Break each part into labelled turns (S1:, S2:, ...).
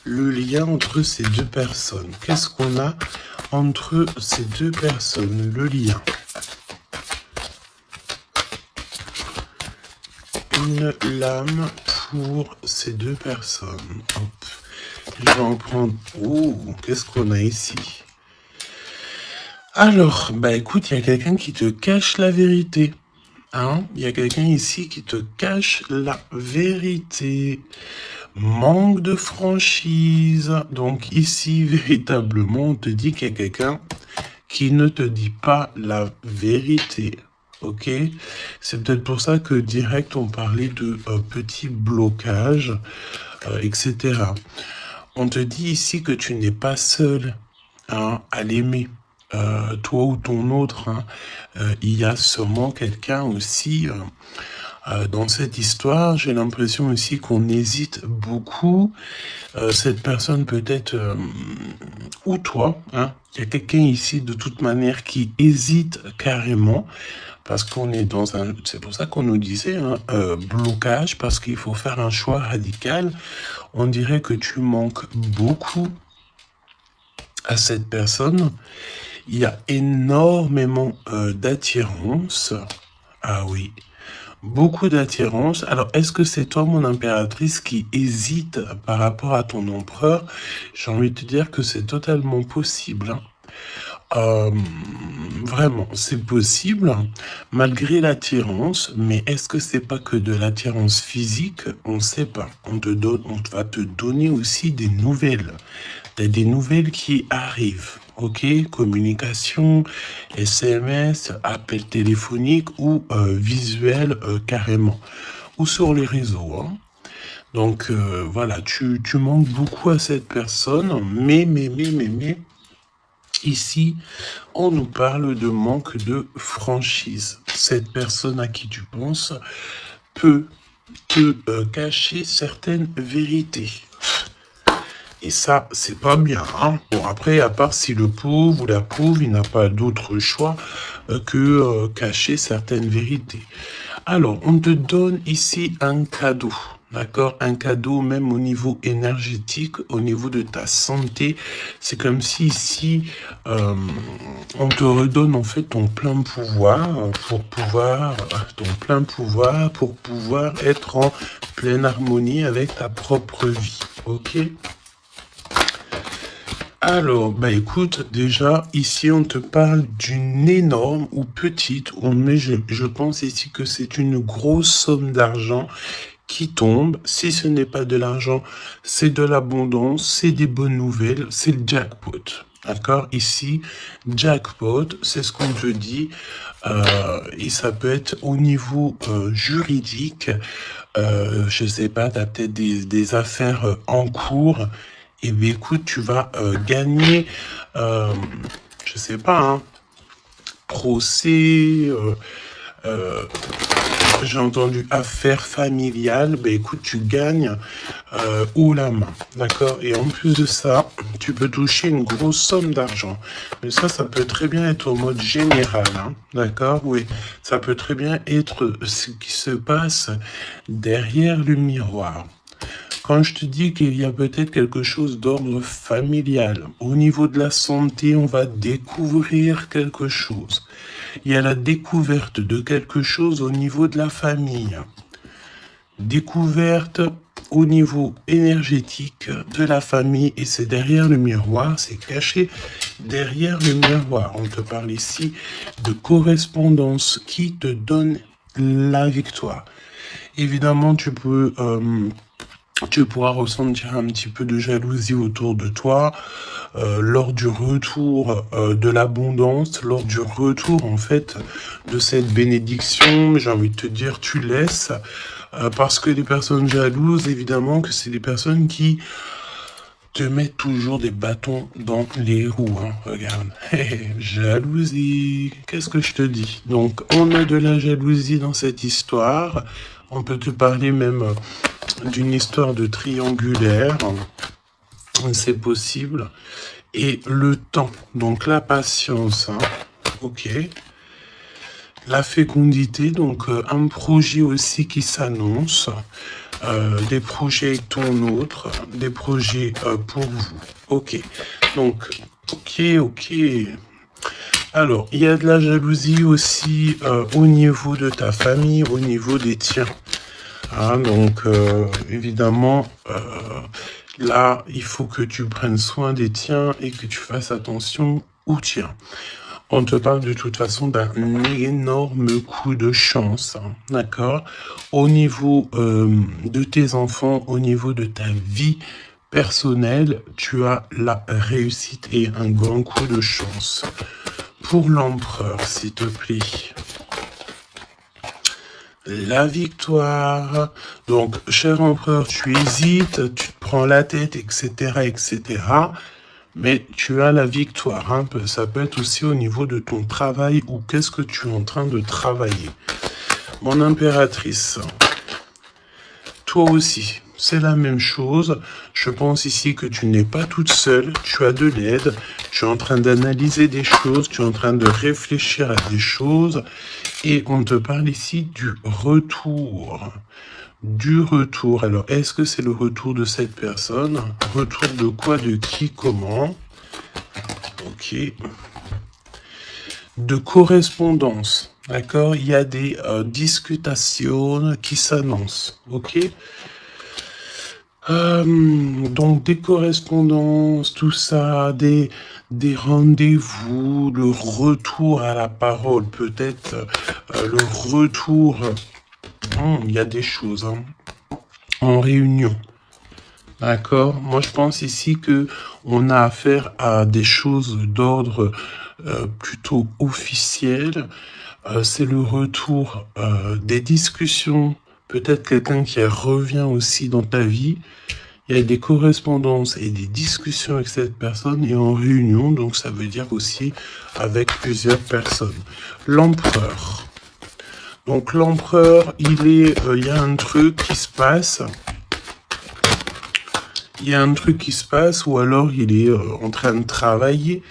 S1: le lien entre ces deux personnes. Qu'est-ce qu'on a entre ces deux personnes? Le lien. Une lame pour ces deux personnes. Hop. Je vais en prendre... Oh, qu'est-ce qu'on a ici? Alors, bah écoute, il y a quelqu'un qui te cache la vérité. Hein? Il y a quelqu'un ici qui te cache la vérité. Manque de franchise. Donc ici, véritablement, on te dit qu'il y a quelqu'un qui ne te dit pas la vérité. Ok? C'est peut-être pour ça que direct, on parlait de petits blocages, etc. On te dit ici que tu n'es pas seul, hein, à l'aimer. Toi ou ton autre, hein, il y a sûrement quelqu'un aussi dans cette histoire. J'ai l'impression aussi qu'on hésite beaucoup. Cette personne peut-être, ou toi, hein, il y a quelqu'un ici de toute manière qui hésite carrément. Parce qu'on est dans un... C'est pour ça qu'on nous disait, hein, blocage, parce qu'il faut faire un choix radical. On dirait que tu manques beaucoup à cette personne. Il y a énormément d'attirance. Ah oui, beaucoup d'attirance. Alors, est-ce que c'est toi, mon impératrice, qui hésite par rapport à ton empereur? J'ai envie de te dire que c'est totalement possible, hein. Vraiment, c'est possible, malgré l'attirance, mais est-ce que c'est pas que de l'attirance physique? On ne sait pas. On va te donner aussi des nouvelles. Des nouvelles qui arrivent, ok? Communication, SMS, appel téléphonique ou visuel carrément. Ou sur les réseaux, hein. Donc voilà, tu manques beaucoup à cette personne, mais, ici, on nous parle de manque de franchise. Cette personne à qui tu penses peut te cacher certaines vérités. Et ça, c'est pas bien, hein. Bon, après, à part si le pauvre ou la pauvre, il n'a pas d'autre choix que cacher certaines vérités. Alors, on te donne ici un cadeau. D'accord? Un cadeau même au niveau énergétique, au niveau de ta santé. C'est comme si ici, on te redonne en fait ton plein pouvoir pour pouvoir être en pleine harmonie avec ta propre vie. Ok? Alors, bah écoute, déjà, ici, on te parle d'une énorme ou petite, je pense ici que c'est une grosse somme d'argent qui tombe. Si ce n'est pas de l'argent, c'est de l'abondance, c'est des bonnes nouvelles, c'est le jackpot. D'accord? Ici, jackpot, c'est ce qu'on te dit, et ça peut être au niveau juridique. Je sais pas, tu as peut-être des affaires en cours. Et bien écoute, tu vas gagner, je sais pas, hein, procès, j'ai entendu affaires familiales, ben écoute, tu gagnes haut la main, d'accord? Et en plus de ça, tu peux toucher une grosse somme d'argent. Mais ça peut très bien être au mode général, hein, d'accord? Oui, ça peut très bien être ce qui se passe derrière le miroir. Quand je te dis qu'il y a peut-être quelque chose d'ordre familial, au niveau de la santé, on va découvrir quelque chose. Il y a la découverte de quelque chose au niveau de la famille. Découverte au niveau énergétique de la famille, et c'est derrière le miroir, c'est caché derrière le miroir. On te parle ici de correspondance qui te donne la victoire. Évidemment, tu pourras ressentir un petit peu de jalousie autour de toi lors du retour de l'abondance, lors du retour en fait de cette bénédiction. J'ai envie de te dire, tu laisses, parce que les personnes jalouses, évidemment que c'est des personnes qui te mettent toujours des bâtons dans les roues, hein. Regarde, jalousie, qu'est-ce que je te dis? Donc on a de la jalousie dans cette histoire. On peut te parler même d'une histoire de triangulaire, c'est possible. Et le temps, donc la patience, hein. Ok. La fécondité, donc un projet aussi qui s'annonce. des projets avec ton autre, des projets pour vous. Ok, donc, ok. Alors, il y a de la jalousie aussi au niveau de ta famille, au niveau des tiens. Hein, donc, évidemment, là, il faut que tu prennes soin des tiens et que tu fasses attention aux tiens. On te parle de toute façon d'un énorme coup de chance, hein, d'accord? Au niveau de tes enfants, au niveau de ta vie personnelle, tu as la réussite et un grand coup de chance. Pour l'empereur, s'il te plaît. La victoire. Donc, cher empereur, tu hésites, tu te prends la tête, etc., etc., mais tu as la victoire. Hein. Ça peut être aussi au niveau de ton travail ou qu'est-ce que tu es en train de travailler. Mon impératrice, toi aussi, c'est la même chose. Je pense ici que tu n'es pas toute seule, tu as de l'aide, tu es en train d'analyser des choses, tu es en train de réfléchir à des choses et on te parle ici du retour. Du retour. Alors, est-ce que c'est le retour de cette personne? Retour de quoi? De qui? Comment? Ok. De correspondance. D'accord? Il y a des discutations qui s'annoncent. Ok? Donc des correspondances, tout ça, des rendez-vous, le retour à la parole, peut-être le retour. Il y a des choses hein, en réunion. D'accord? Moi, je pense ici que on a affaire à des choses d'ordre plutôt officiel. C'est le retour des discussions. Peut-être quelqu'un qui revient aussi dans ta vie. Il y a des correspondances et des discussions avec cette personne et en réunion. Donc, ça veut dire aussi avec plusieurs personnes. L'empereur. Donc, l'empereur, il y a un truc qui se passe. Il y a un truc qui se passe ou alors il est en train de travailler.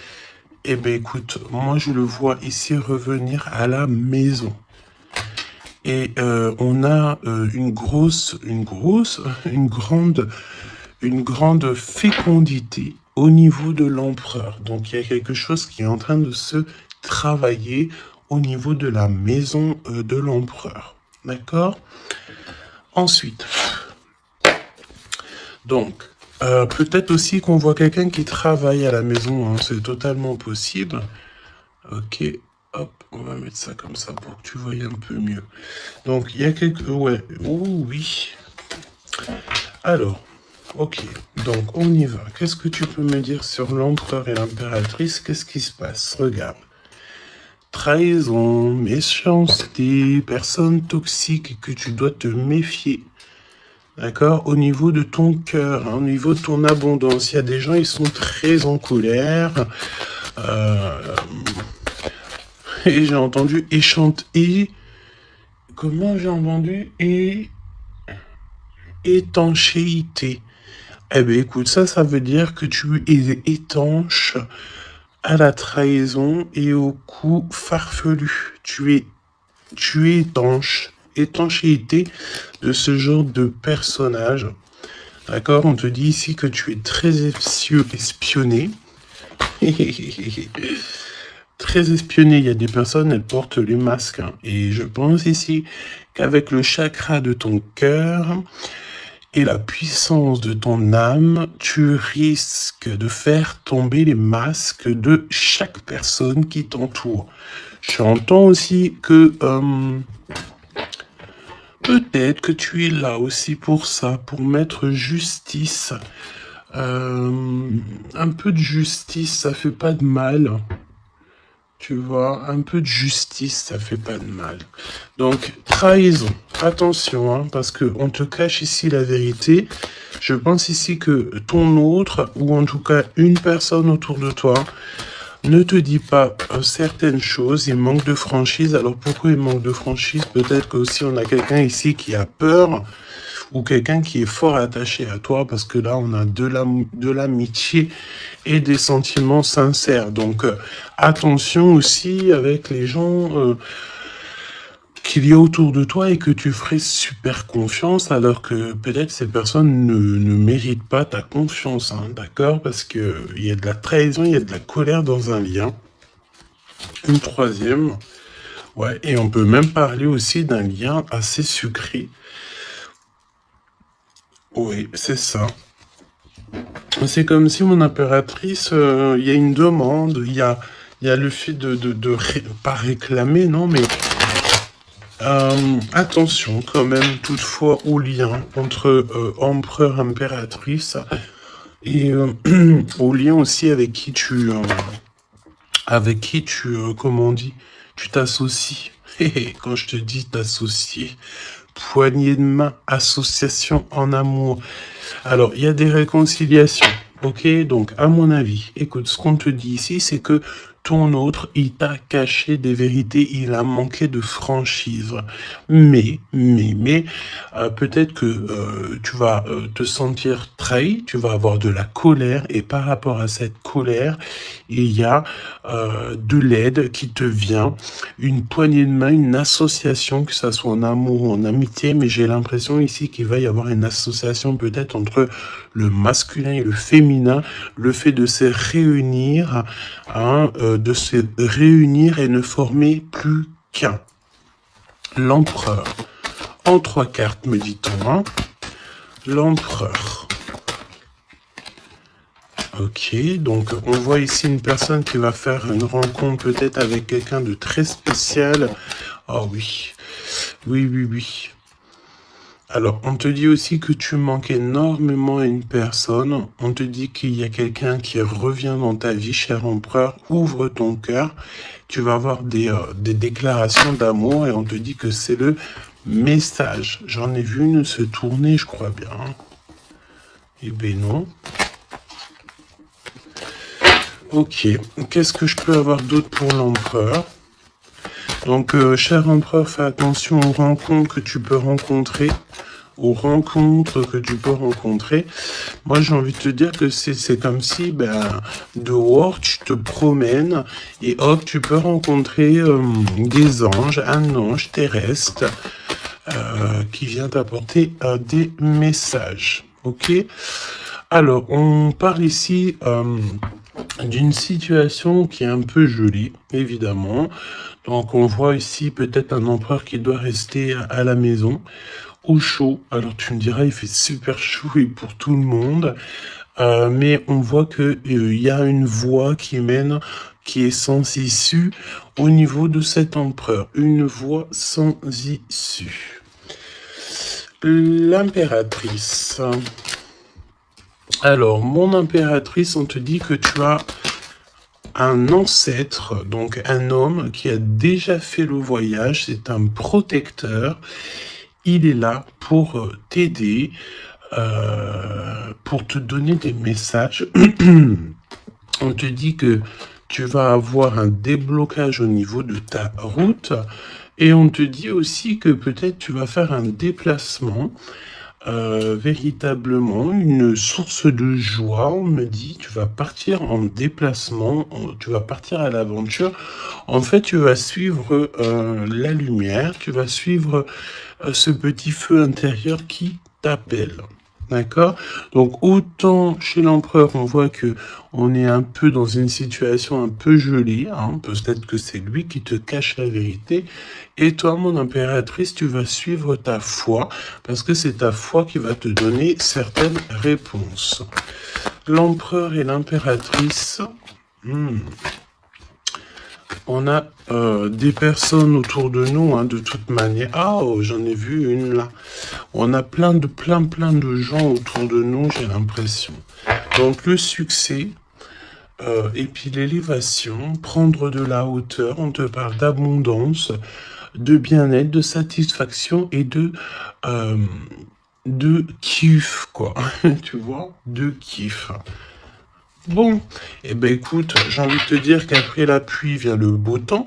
S1: Eh bien, écoute, moi, je le vois ici revenir à la maison. Et on a une grande fécondité au niveau de l'empereur. Donc, il y a quelque chose qui est en train de se travailler au niveau de la maison de l'empereur. D'accord? Ensuite, donc, peut-être aussi qu'on voit quelqu'un qui travaille à la maison. Hein, c'est totalement possible. Ok, hop, on va mettre ça comme ça pour que tu voyes un peu mieux. Donc, il y a quelques... Ouais, oh, oui. Alors, ok, donc on y va. Qu'est-ce que tu peux me dire sur l'empereur et l'impératrice? Qu'est-ce qui se passe? Regarde. Trahison, méchanceté, personne toxique que tu dois te méfier. D'accord? Au niveau de ton cœur, hein, au niveau de ton abondance, il y a des gens, ils sont très en colère. Et j'ai entendu et comment j'ai entendu étanchéité. Eh bien, écoute, ça veut dire que tu es étanche à la trahison et au coup farfelu. Tu es étanche. Étanchéité de ce genre de personnage. D'accord? On te dit ici que tu es très espionné. Très espionné. Il y a des personnes, elles portent les masques. Hein. Et je pense ici qu'avec le chakra de ton cœur et la puissance de ton âme, tu risques de faire tomber les masques de chaque personne qui t'entoure. J'entends aussi que peut-être que tu es là aussi pour ça, pour mettre justice. Un peu de justice, ça fait pas de mal. Tu vois, un peu de justice, ça fait pas de mal. Donc, trahison. Attention, hein, parce qu'on te cache ici la vérité. Je pense ici que ton autre, ou en tout cas une personne autour de toi, ne te dit pas certaines choses. Il manque de franchise. Alors, pourquoi il manque de franchise? Peut-être qu'aussi on a quelqu'un ici qui a peur ou quelqu'un qui est fort attaché à toi parce que là, on a de l'amitié et des sentiments sincères. Donc, attention aussi avec les gens qu'il y a autour de toi et que tu ferais super confiance alors que peut-être ces personnes ne méritent pas ta confiance, hein, d'accord? Parce que il y a de la trahison, il y a de la colère dans un lien. Une troisième, ouais, et on peut même parler aussi d'un lien assez sucré. Oui, c'est ça. C'est comme si mon impératrice, il y a une demande, il y a le fait pas réclamer, non, mais attention quand même toutefois au lien entre empereur-impératrice et au lien aussi avec qui tu, comment on dit, tu t'associes. Quand je te dis t'associer, poignée de main, association en amour. Alors, il y a des réconciliations, ok? Donc, à mon avis, écoute, ce qu'on te dit ici, c'est que ton autre, il t'a caché des vérités, il a manqué de franchise. Mais, peut-être que tu vas te sentir trahi, tu vas avoir de la colère, et par rapport à cette colère, il y a de l'aide qui te vient, une poignée de main, une association, que ça soit en amour ou en amitié, mais j'ai l'impression ici qu'il va y avoir une association peut-être entre le masculin et le féminin, le fait de se réunir, hein, de se réunir et ne former plus qu'un. L'empereur. En 3 cartes, me dit-on, hein. L'empereur. Ok, donc on voit ici une personne qui va faire une rencontre peut-être avec quelqu'un de très spécial. Oh oui, oui. Alors, on te dit aussi que tu manques énormément à une personne. On te dit qu'il y a quelqu'un qui revient dans ta vie, cher empereur. Ouvre ton cœur. Tu vas avoir des déclarations d'amour et on te dit que c'est le message. J'en ai vu une se tourner, je crois bien. Eh ben non. Ok, qu'est-ce que je peux avoir d'autre pour l'empereur? Donc, cher empereur, fais attention aux rencontres que tu peux rencontrer. Moi, j'ai envie de te dire que c'est comme si, dehors, tu te promènes et hop, tu peux rencontrer des anges, un ange terrestre qui vient t'apporter des messages. Ok? Alors, on parle ici d'une situation qui est un peu jolie, évidemment. Donc, on voit ici peut-être un empereur qui doit rester à la maison, au chaud. Alors, tu me diras, il fait super chaud et pour tout le monde. Mais on voit que il y a une voie qui mène, qui est sans issue au niveau de cet empereur. Une voie sans issue. L'impératrice. Alors, mon impératrice, on te dit que tu as un ancêtre, donc un homme qui a déjà fait le voyage, c'est un protecteur. Il est là pour t'aider, pour te donner des messages. On te dit que tu vas avoir un déblocage au niveau de ta route et on te dit aussi que peut-être tu vas faire un déplacement, véritablement une source de joie. On me dit tu vas partir en déplacement, tu vas partir à l'aventure. En fait, tu vas suivre la lumière, tu vas suivre ce petit feu intérieur qui t'appelle. D'accord? Donc, autant chez l'empereur, on voit que on est un peu dans une situation un peu gelée, hein. Peut-être que c'est lui qui te cache la vérité. Et toi, mon impératrice, tu vas suivre ta foi, parce que c'est ta foi qui va te donner certaines réponses. L'empereur et l'impératrice, on a des personnes autour de nous, hein, de toute manière. Ah, oh, j'en ai vu une là. On a plein de gens autour de nous, j'ai l'impression. Donc le succès, et puis l'élévation, prendre de la hauteur, on te parle d'abondance, de bien-être, de satisfaction et de kiff, quoi. Tu vois, de kiff. Bon, eh ben écoute, j'ai envie de te dire qu'après la pluie vient le beau temps,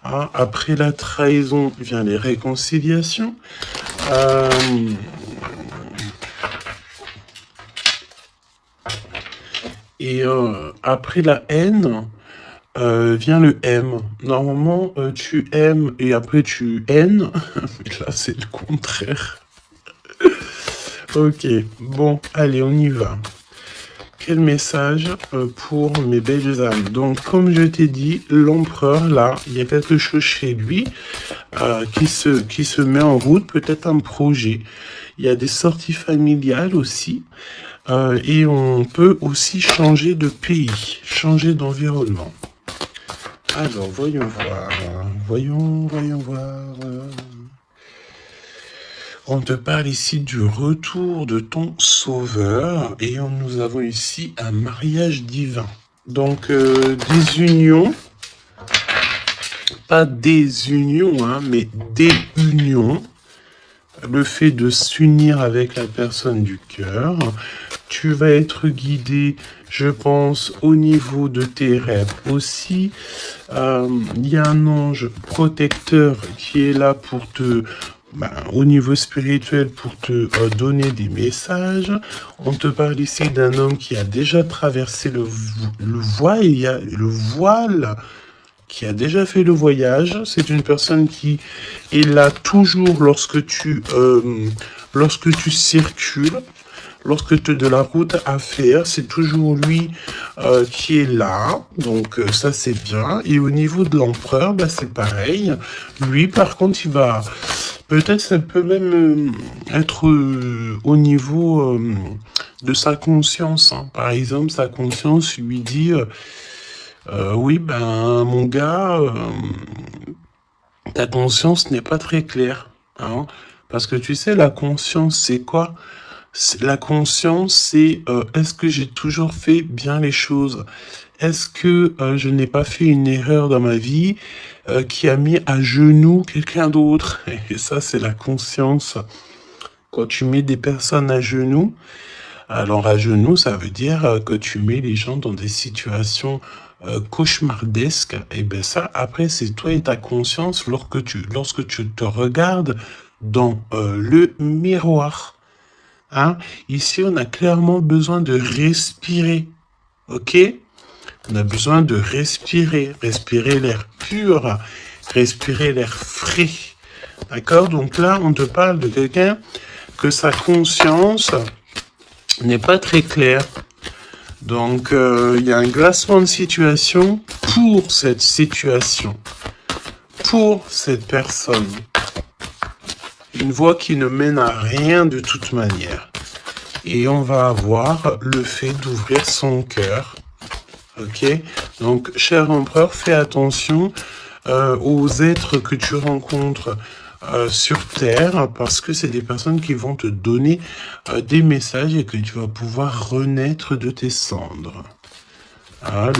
S1: hein, après la trahison vient les réconciliations. Et après la haine vient le M. Normalement, tu aimes et après tu haines. Mais là, c'est le contraire. Ok, bon, allez, on y va. Quel message pour mes belles âmes? Donc, comme je t'ai dit, l'empereur, là, il y a quelque chose chez lui qui se met en route, peut-être un projet. Il y a des sorties familiales aussi. Et on peut aussi changer de pays, changer d'environnement. Alors, voyons voir. Voyons voir. On te parle ici du retour de ton sauveur et nous avons ici un mariage divin. Donc, des unions, pas des unions, hein, mais des unions. Le fait de s'unir avec la personne du cœur. Tu vas être guidé, je pense, au niveau de tes rêves aussi. Il y a un ange protecteur qui est là pour te... au niveau spirituel, pour te donner des messages. On te parle ici d'un homme qui a déjà traversé le voile. Il y a le voile qui a déjà fait le voyage. C'est une personne qui est là toujours lorsque tu circules. Lorsque tu as de la route à faire, c'est toujours lui qui est là. Donc ça, c'est bien. Et au niveau de l'empereur, c'est pareil. Lui, par contre, il va... Peut-être ça peut même être au niveau de sa conscience. Hein. Par exemple, sa conscience lui dit... oui, mon gars, ta conscience n'est pas très claire. Hein, parce que tu sais, la conscience, c'est quoi? La conscience, c'est est-ce que j'ai toujours fait bien les choses? Est-ce que je n'ai pas fait une erreur dans ma vie qui a mis à genoux quelqu'un d'autre? Et ça, c'est la conscience. Quand tu mets des personnes à genoux, alors à genoux, ça veut dire que tu mets les gens dans des situations cauchemardesques. Et bien ça, après, c'est toi et ta conscience lorsque tu te regardes dans le miroir. Hein? Ici, on a clairement besoin de respirer. Ok? On a besoin de respirer. Respirer l'air pur. Respirer l'air frais. D'accord? Donc là, on te parle de quelqu'un que sa conscience n'est pas très claire. Donc, il y a un glacement de situation pour cette situation. Pour cette personne. Une voie qui ne mène à rien de toute manière. Et on va avoir le fait d'ouvrir son cœur. Ok? Donc, cher empereur, fais attention aux êtres que tu rencontres sur Terre, parce que c'est des personnes qui vont te donner des messages et que tu vas pouvoir renaître de tes cendres. Ah,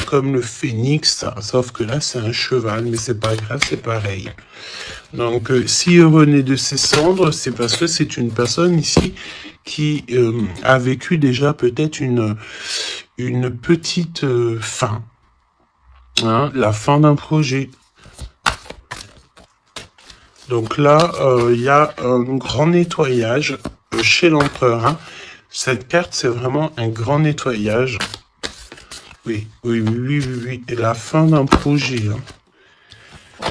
S1: comme le phénix, sauf que là c'est un cheval, mais c'est pas grave, c'est pareil. Donc s'il renaît de ses cendres, c'est parce que c'est une personne ici qui a vécu déjà peut-être une petite fin. Hein, la fin d'un projet. Donc là, il y a un grand nettoyage chez l'empereur. Hein. Cette carte, c'est vraiment un grand nettoyage. Oui. Et la fin d'un projet. Hein.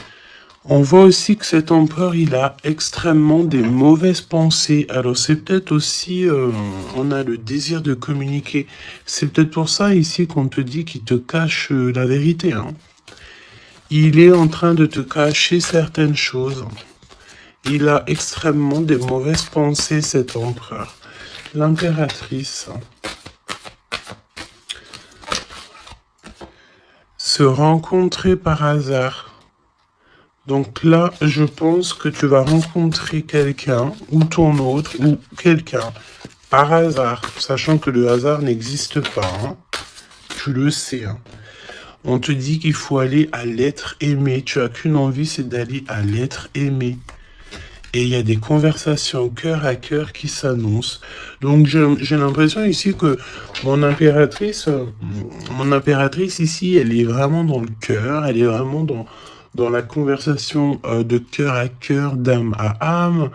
S1: On voit aussi que cet empereur, il a extrêmement des mauvaises pensées. Alors c'est peut-être aussi, on a le désir de communiquer. C'est peut-être pour ça ici qu'on te dit qu'il te cache la vérité. Hein. Il est en train de te cacher certaines choses. Il a extrêmement des mauvaises pensées, cet empereur. L'impératrice. Se rencontrer par hasard. Donc là, je pense que tu vas rencontrer quelqu'un, ou ton autre, ou quelqu'un, par hasard, sachant que le hasard n'existe pas. Hein. Tu le sais. Hein. On te dit qu'il faut aller à l'être aimé. Tu n'as qu'une envie, c'est d'aller à l'être aimé. Et il y a des conversations cœur à cœur qui s'annoncent. Donc j'ai l'impression ici que mon impératrice ici, elle est vraiment dans le cœur, elle est vraiment dans la conversation de cœur à cœur, d'âme à âme.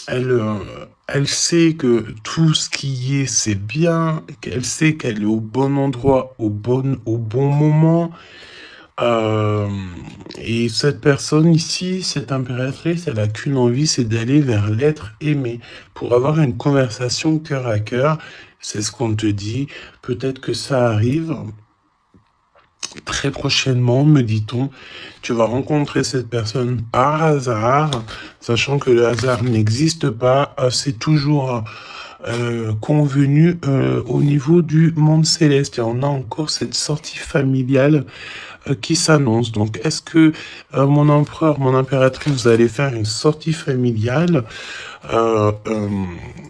S1: elle sait que tout ce qui est, c'est bien, qu'elle sait qu'elle est au bon endroit, au bon moment. Euh, et cette personne ici, cette impératrice, elle a qu'une envie, c'est d'aller vers l'être aimé pour avoir une conversation cœur à cœur. C'est ce qu'on te dit. Peut-être que ça arrive. Très prochainement, me dit-on, tu vas rencontrer cette personne par hasard, sachant que le hasard n'existe pas, c'est toujours convenu au niveau du monde céleste. Et on a encore cette sortie familiale qui s'annonce. Donc, est-ce que mon empereur, mon impératrice, vous allez faire une sortie familiale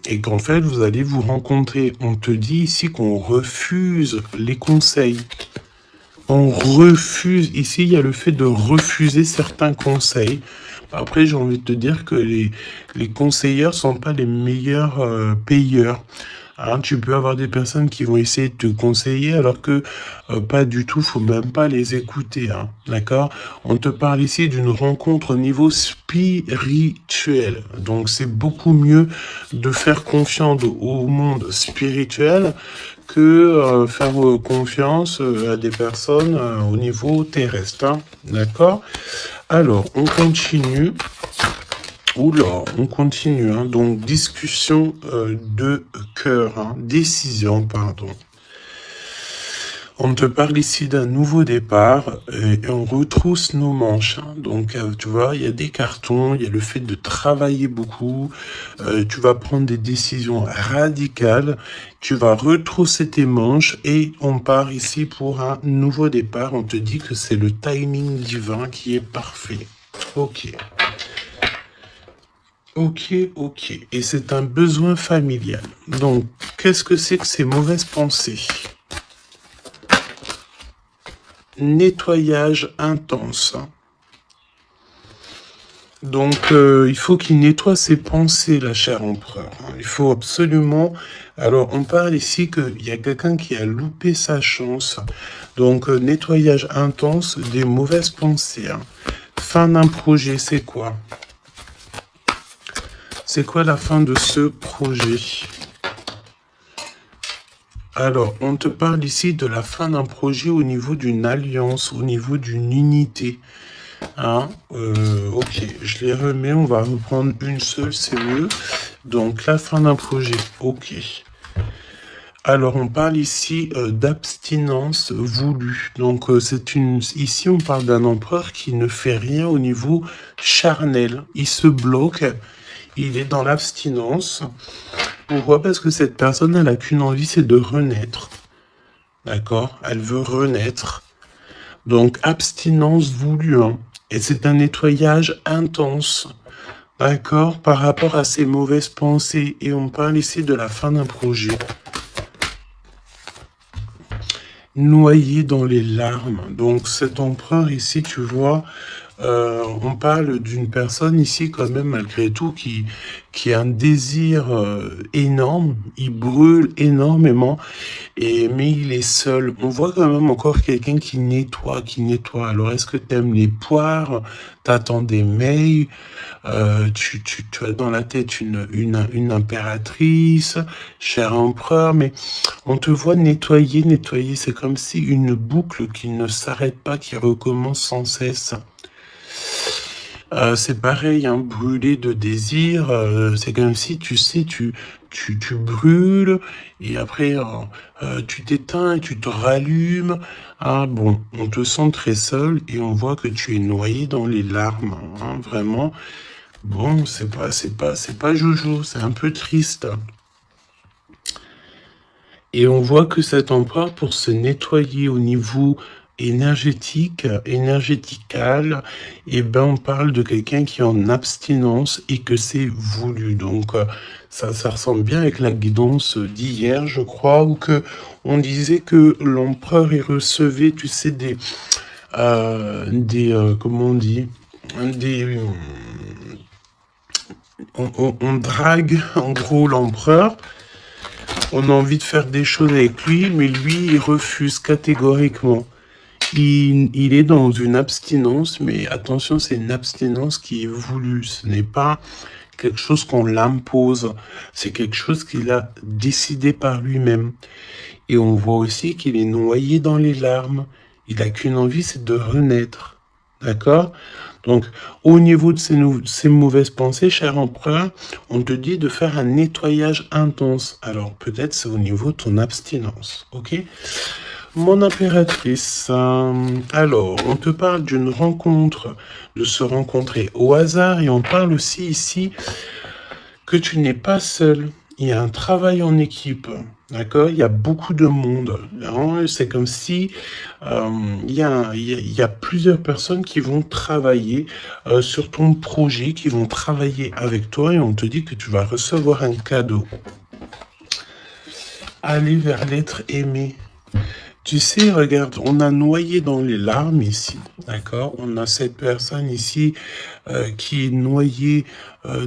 S1: et qu'en fait, vous allez vous rencontrer? On te dit ici qu'on refuse les conseils. On refuse, ici il y a le fait de refuser certains conseils. Après j'ai envie de te dire que les conseilleurs sont pas les meilleurs payeurs. Hein, tu peux avoir des personnes qui vont essayer de te conseiller alors que pas du tout, faut même pas les écouter. Hein, d'accord? On te parle ici d'une rencontre au niveau spirituel. Donc c'est beaucoup mieux de faire confiance au monde spirituel que faire confiance à des personnes au niveau terrestre. Hein, d'accord? Alors, on continue. Oula, on continue. Hein, donc, discussion de cœur. Hein, décision, pardon. On te parle ici d'un nouveau départ et on retrousse nos manches. Hein. Donc, tu vois, il y a des cartons, il y a le fait de travailler beaucoup. Tu vas prendre des décisions radicales. Tu vas retrousser tes manches et on part ici pour un nouveau départ. On te dit que c'est le timing divin qui est parfait. Ok. Ok, ok. Et c'est un besoin familial. Donc, qu'est-ce que c'est que ces mauvaises pensées? Nettoyage intense. Donc, il faut qu'il nettoie ses pensées, la chère empereur. Il faut absolument... Alors, on parle ici qu'il y a quelqu'un qui a loupé sa chance. Donc, nettoyage intense des mauvaises pensées. Hein. Fin d'un projet, c'est quoi? C'est quoi la fin de ce projet? Alors, on te parle ici de la fin d'un projet au niveau d'une alliance, au niveau d'une unité. Hein, ok, je les remets, on va reprendre une seule, c'est mieux. Donc, la fin d'un projet, ok. Alors, on parle ici d'abstinence voulue. Donc, ici, on parle d'un empereur qui ne fait rien au niveau charnel. Il se bloque, il est dans l'abstinence. Pourquoi? Parce que cette personne, elle n'a qu'une envie, c'est de renaître. D'accord? Elle veut renaître. Donc, abstinence voulue. Hein. Et c'est un nettoyage intense. D'accord? Par rapport à ses mauvaises pensées. Et on parle ici de la fin d'un projet. Noyé dans les larmes. Donc, cet empereur ici, tu vois... on parle d'une personne ici quand même malgré tout qui a un désir énorme, il brûle énormément, mais il est seul. On voit quand même encore quelqu'un qui nettoie, Alors est-ce que tu aimes les poires? T'attends des mails? Tu as dans la tête une impératrice, cher empereur, mais on te voit nettoyer, c'est comme si une boucle qui ne s'arrête pas, qui recommence sans cesse. C'est pareil, hein, brûler de désir, c'est comme si, tu sais, tu brûles, et après, tu t'éteins et tu te rallumes. Ah bon, on te sent très seul, et on voit que tu es noyé dans les larmes, hein, vraiment. Bon, c'est pas jojo, c'est un peu triste. Et on voit que cet empereur, pour se nettoyer au niveau énergétical, et ben on parle de quelqu'un qui est en abstinence et que c'est voulu. Donc ça ressemble bien avec la guidance d'hier, je crois, où que on disait que l'empereur il recevait, tu sais, comment on dit, on drague en gros l'empereur. On a envie de faire des choses avec lui, mais lui, il refuse catégoriquement. Il est dans une abstinence, mais attention, c'est une abstinence qui est voulue. Ce n'est pas quelque chose qu'on l'impose. C'est quelque chose qu'il a décidé par lui-même. Et on voit aussi qu'il est noyé dans les larmes. Il n'a qu'une envie, c'est de renaître. D'accord? Donc, au niveau de ces mauvaises pensées, cher empereur, on te dit de faire un nettoyage intense. Alors, peut-être c'est au niveau de ton abstinence. Ok? Mon impératrice, alors, on te parle d'une rencontre, de se rencontrer au hasard, et on parle aussi ici que tu n'es pas seul. Il y a un travail en équipe, d'accord? Il y a beaucoup de monde. Hein. C'est comme si il y a plusieurs personnes qui vont travailler sur ton projet, qui vont travailler avec toi, et on te dit que tu vas recevoir un cadeau. Aller vers l'être aimé. Tu sais, regarde, on a noyé dans les larmes ici, d'accord? On a cette personne ici qui est noyée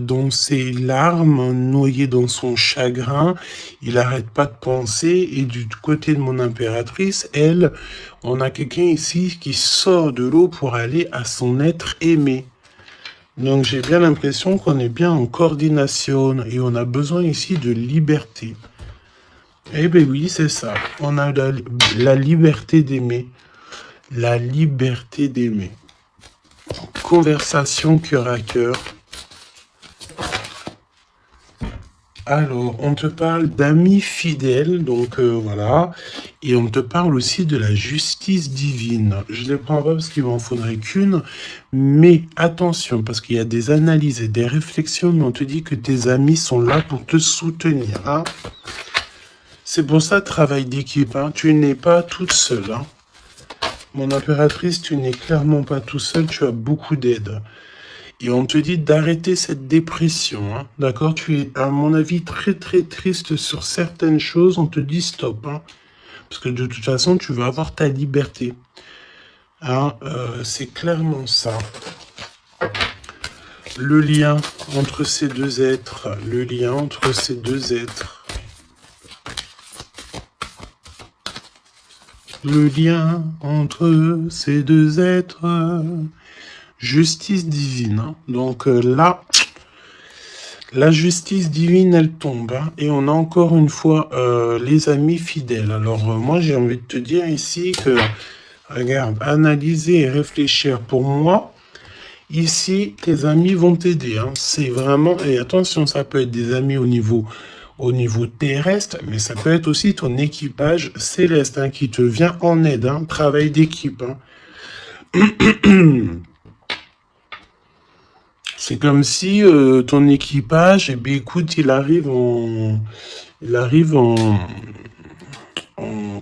S1: dans ses larmes, noyée dans son chagrin. Il n'arrête pas de penser. Et du côté de mon impératrice, elle, on a quelqu'un ici qui sort de l'eau pour aller à son être aimé. Donc j'ai bien l'impression qu'on est bien en coordination et on a besoin ici de liberté. Eh bien oui, c'est ça. On a la liberté d'aimer. La liberté d'aimer. Conversation cœur à cœur. Alors, on te parle d'amis fidèles, donc voilà. Et on te parle aussi de la justice divine. Je ne les prends pas parce qu'il m'en faudrait qu'une. Mais attention, parce qu'il y a des analyses et des réflexions, mais on te dit que tes amis sont là pour te soutenir. Hein. C'est pour ça, travail d'équipe, hein. Tu n'es pas toute seule. Hein. Mon impératrice, tu n'es clairement pas tout seul, tu as beaucoup d'aide. Et on te dit d'arrêter cette dépression, hein. D'accord? Tu es, à mon avis, très très triste sur certaines choses, on te dit stop. Hein. Parce que de toute façon, tu vas avoir ta liberté. Hein, c'est clairement ça. Le lien entre ces deux êtres, le lien entre ces deux êtres. Le lien entre ces deux êtres, justice divine. Hein. Donc là, la justice divine, elle tombe. Hein, et on a encore une fois les amis fidèles. Alors moi, j'ai envie de te dire ici que, regarde, analyser et réfléchir. Pour moi, ici, tes amis vont t'aider. Hein. C'est vraiment, et attention, ça peut être des amis au niveau terrestre, mais ça peut être aussi ton équipage céleste hein, qui te vient en aide, hein, travail d'équipe. Hein. C'est comme si ton équipage, eh bien, écoute, il arrive en,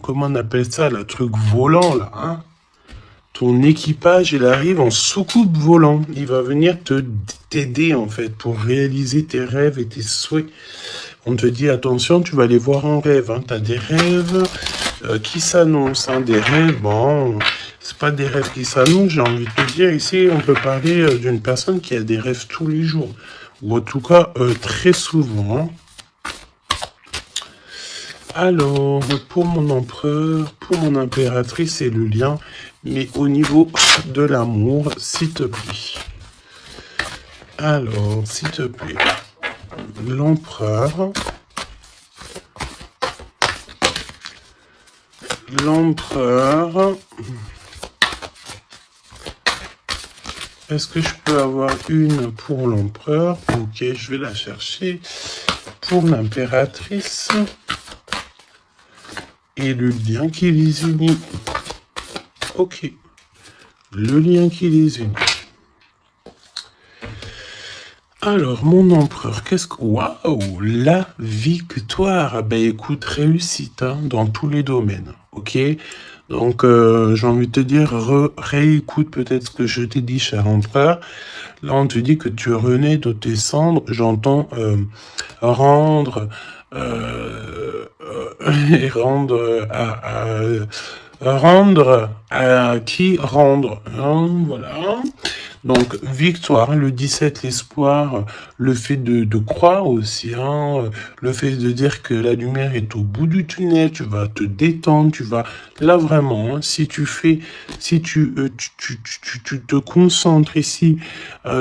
S1: comment on appelle ça, le truc volant là. Hein. Ton équipage, il arrive en soucoupe volant. Il va venir t'aider en fait pour réaliser tes rêves et tes souhaits. On te dit, attention, tu vas les voir en rêve. Hein. Tu as des rêves qui s'annoncent. Hein. Des rêves, bon, c'est pas des rêves qui s'annoncent. J'ai envie de te dire, ici, on peut parler d'une personne qui a des rêves tous les jours. Ou en tout cas, très souvent. Hein. Alors, pour mon empereur, pour mon impératrice, c'est le lien. Mais au niveau de l'amour, s'il te plaît. Alors, s'il te plaît. L'empereur. Est-ce que je peux avoir une pour l'empereur? Ok, je vais la chercher. Pour l'impératrice. Et le lien qui les unit. Ok. Le lien qui les unit. Alors, mon empereur, qu'est-ce que... Waouh, la victoire. Ben écoute, réussite hein, dans tous les domaines, ok? Donc, j'ai envie de te dire, réécoute peut-être ce que je t'ai dit, cher empereur. Là, on te dit que tu renais de tes cendres, j'entends rendre... et rendre rendre à qui rendre. Hein, voilà. Donc, victoire, le 17, l'espoir, le fait de croire aussi, hein, le fait de dire que la lumière est au bout du tunnel, tu vas te détendre, tu vas... Là, vraiment, hein, si tu te concentres ici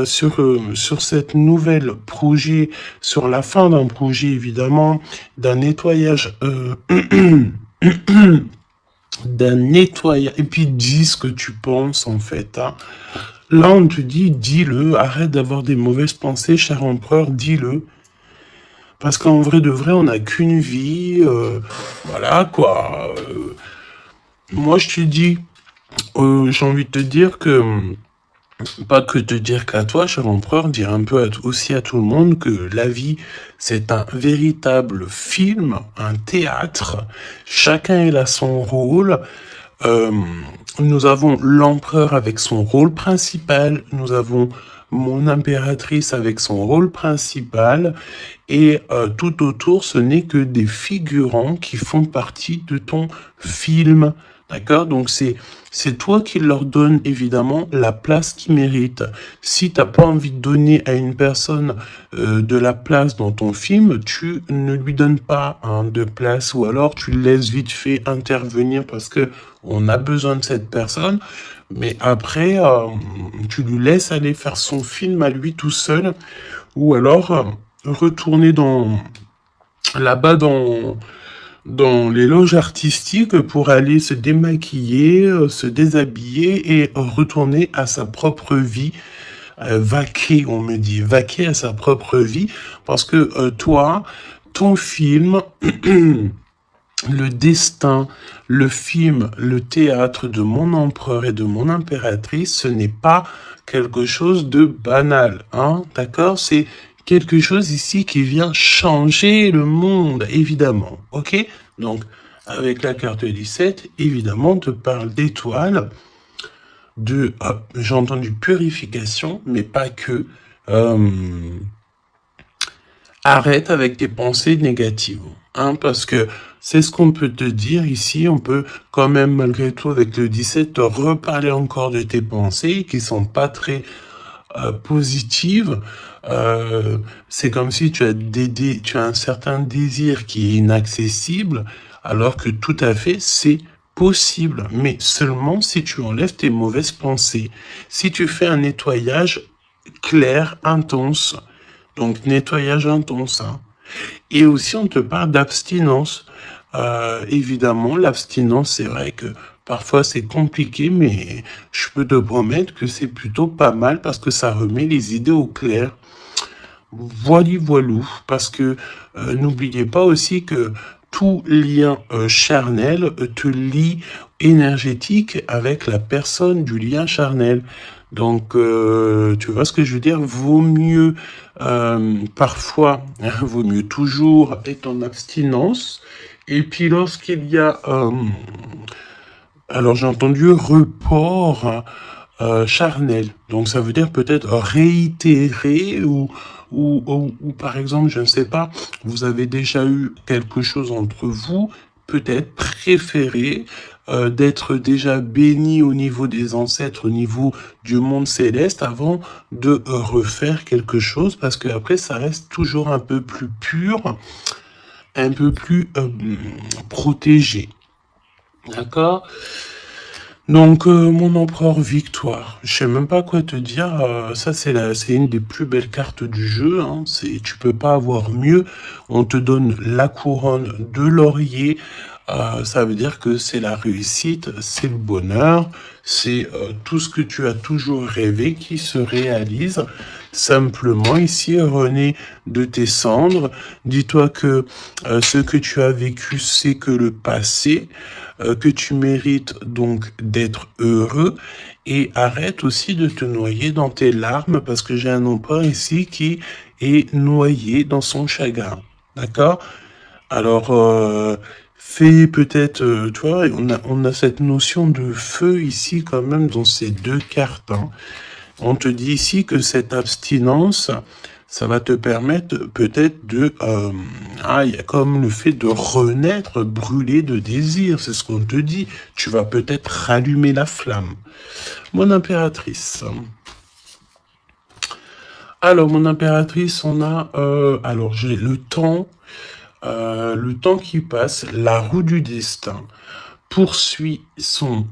S1: sur cette nouvelle projet, sur la fin d'un projet, évidemment, d'un nettoyage... d'un nettoyage, et puis dis ce que tu penses, en fait, hein. Là, on te dit, dis-le, arrête d'avoir des mauvaises pensées, cher empereur, dis-le. Parce qu'en vrai de vrai, on n'a qu'une vie, voilà, quoi. Moi, je te dis, j'ai envie de te dire que, pas que te dire qu'à toi, cher empereur, dire un peu aussi à tout le monde que la vie, c'est un véritable film, un théâtre. Chacun il a son rôle. Euh, nous avons l'empereur avec son rôle principal, nous avons mon impératrice avec son rôle principal, et tout autour, ce n'est que des figurants qui font partie de ton film. D'accord? Donc c'est toi qui leur donne évidemment la place qu'ils méritent. Si t'as pas envie de donner à une personne de la place dans ton film, tu ne lui donnes pas de place, ou alors tu le laisses vite fait intervenir parce que on a besoin de cette personne, mais après tu lui laisses aller faire son film à lui tout seul, ou alors retourner là-bas dans les loges artistiques pour aller se démaquiller, se déshabiller et retourner à sa propre vie, vaquer, on me dit, vaquer à sa propre vie, parce que toi, ton film, le destin, le film, le théâtre de mon empereur et de mon impératrice, ce n'est pas quelque chose de banal, hein, d'accord? C'est quelque chose ici qui vient changer le monde, évidemment, ok? Donc, avec la carte 17, évidemment, on te parle d'étoiles, j'ai entendu purification, mais pas que. Arrête avec tes pensées négatives, hein, parce que c'est ce qu'on peut te dire ici. On peut quand même, malgré tout, avec le 17, te reparler encore de tes pensées qui sont pas très positives. C'est comme si tu as un certain désir qui est inaccessible, alors que tout à fait, c'est possible, mais seulement si tu enlèves tes mauvaises pensées, si tu fais un nettoyage clair, intense. Donc, nettoyage intense, hein. Et aussi, on te parle d'abstinence. Évidemment, l'abstinence, c'est vrai que parfois c'est compliqué, mais je peux te promettre que c'est plutôt pas mal parce que ça remet les idées au clair. Voilou, parce que n'oubliez pas aussi que tout lien charnel te lie énergétique avec la personne du lien charnel. Donc, tu vois ce que je veux dire? Vaut mieux parfois, vaut mieux toujours être en abstinence. Et puis lorsqu'il y a, alors j'ai entendu report charnel. Donc ça veut dire peut-être réitérer ou par exemple, je ne sais pas, vous avez déjà eu quelque chose entre vous, peut-être préféré d'être déjà béni au niveau des ancêtres, au niveau du monde céleste, avant de refaire quelque chose, parce que après ça reste toujours un peu plus pur, un peu plus protégé. D'accord? Donc, mon empereur victoire. Je sais même pas quoi te dire. Ça, c'est une des plus belles cartes du jeu, hein. Tu peux pas avoir mieux. On te donne la couronne de laurier. Ça veut dire que c'est la réussite, c'est le bonheur, c'est tout ce que tu as toujours rêvé qui se réalise. Simplement, ici, René, de tes cendres, dis-toi que ce que tu as vécu, c'est que le passé, que tu mérites donc d'être heureux, et arrête aussi de te noyer dans tes larmes, parce que j'ai un empereur ici qui est noyé dans son chagrin. D'accord? Alors, fais peut-être, tu vois, on a cette notion de feu ici quand même dans ces deux cartes, hein. On te dit ici que cette abstinence, ça va te permettre peut-être de... il y a comme le fait de renaître brûlé de désir, c'est ce qu'on te dit. Tu vas peut-être rallumer la flamme. Mon impératrice. Alors, mon impératrice, on a... alors, j'ai le temps qui passe, la roue du destin poursuit son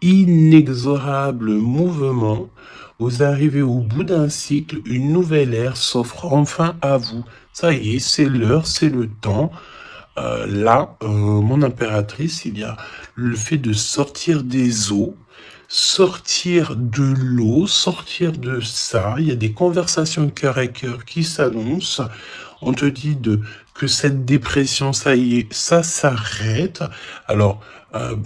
S1: inexorable mouvement. Vous arrivez au bout d'un cycle, une nouvelle ère s'offre enfin à vous. Ça y est, c'est l'heure, c'est le temps. Là, mon impératrice, il y a le fait de sortir des eaux, sortir de l'eau, sortir de ça. Il y a des conversations cœur à cœur qui s'annoncent. On te dit que cette dépression, ça y est, ça s'arrête. Alors,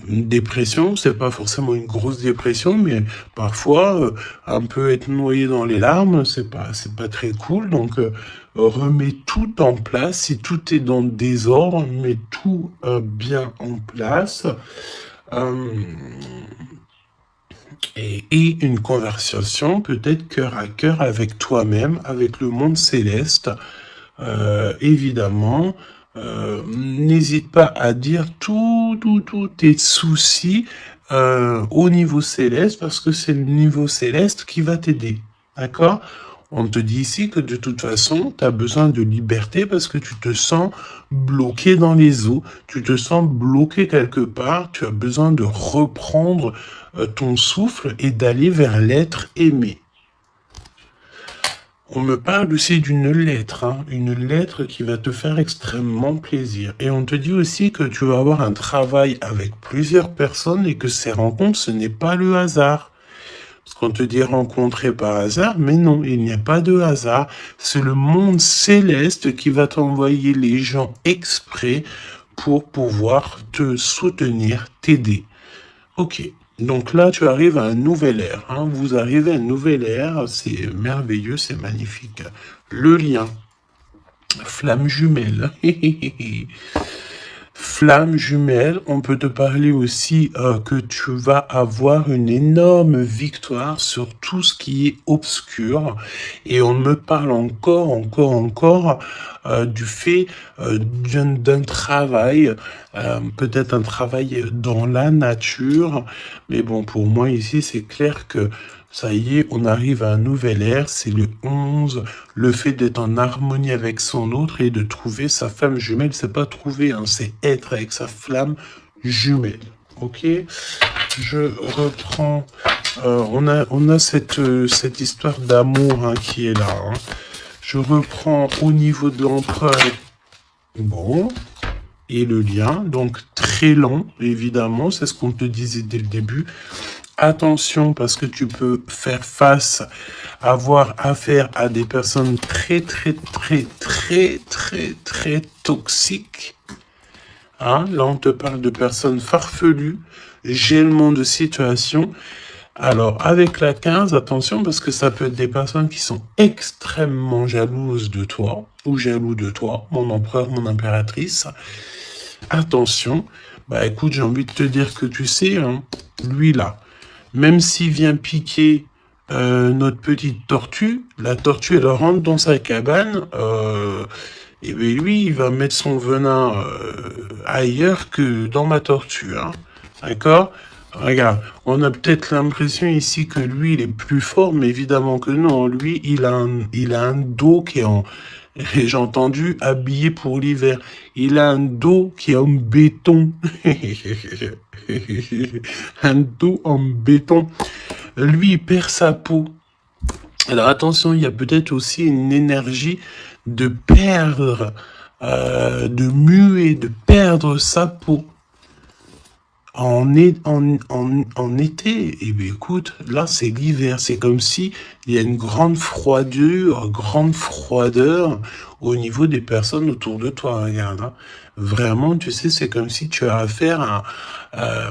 S1: une dépression, c'est pas forcément une grosse dépression, mais parfois, un peu être noyé dans les larmes, c'est pas très cool. Donc, remets tout en place. Si tout est dans le désordre, mets tout bien en place. Euh, et une conversation peut-être cœur à cœur avec toi-même, avec le monde céleste. Évidemment, n'hésite pas à dire tous tes soucis au niveau céleste, parce que c'est le niveau céleste qui va t'aider. D'accord? On te dit ici que de toute façon, tu as besoin de liberté parce que tu te sens bloqué dans les eaux, tu te sens bloqué quelque part, tu as besoin de reprendre ton souffle et d'aller vers l'être aimé. On me parle aussi d'une lettre, hein, une lettre qui va te faire extrêmement plaisir. Et on te dit aussi que tu vas avoir un travail avec plusieurs personnes et que ces rencontres, ce n'est pas le hasard. Parce qu'on te dit rencontrer par hasard, mais non, il n'y a pas de hasard. C'est le monde céleste qui va t'envoyer les gens exprès pour pouvoir te soutenir, t'aider. Ok. Donc là, tu arrives à un nouvel ère. Hein. Vous arrivez à une nouvelle ère. C'est merveilleux, c'est magnifique. Le lien. Flamme jumelle. Flamme jumelle, on peut te parler aussi que tu vas avoir une énorme victoire sur tout ce qui est obscur. Et on me parle encore du fait d'un travail, peut-être un travail dans la nature. Mais bon, pour moi ici, c'est clair que ça y est, on arrive à un nouvel ère, c'est le 11, le fait d'être en harmonie avec son autre et de trouver sa femme jumelle, c'est pas trouver, hein, c'est être avec sa flamme jumelle. Ok, je reprends. On a cette histoire d'amour hein, qui est là. Hein. Je reprends au niveau de l'empereur. Bon. Et le lien, donc très long, évidemment, c'est ce qu'on te disait dès le début. Attention, parce que tu peux faire face, avoir affaire à des personnes très toxiques. Hein? Là, on te parle de personnes farfelues, gèlement de situation. Alors, avec la 15, attention, parce que ça peut être des personnes qui sont extrêmement jalouses de toi, ou jaloux de toi, mon empereur, mon impératrice. Attention, bah écoute, j'ai envie de te dire que tu sais, hein, lui là, même s'il vient piquer notre petite tortue, la tortue elle rentre dans sa cabane, et bien lui il va mettre son venin ailleurs que dans ma tortue, hein, d'accord? Regarde, on a peut-être l'impression ici que lui il est plus fort, mais évidemment que non, lui il a un dos qui est en... Et j'ai entendu habillé pour l'hiver. Il a un dos qui est en béton. Un dos en béton. Lui, il perd sa peau. Alors attention, il y a peut-être aussi une énergie de perdre, de muer, de perdre sa peau. En été, eh bien, écoute, là c'est l'hiver, c'est comme si il y a une grande froideur au niveau des personnes autour de toi, regarde. Hein. Vraiment, tu sais, c'est comme si tu as affaire à...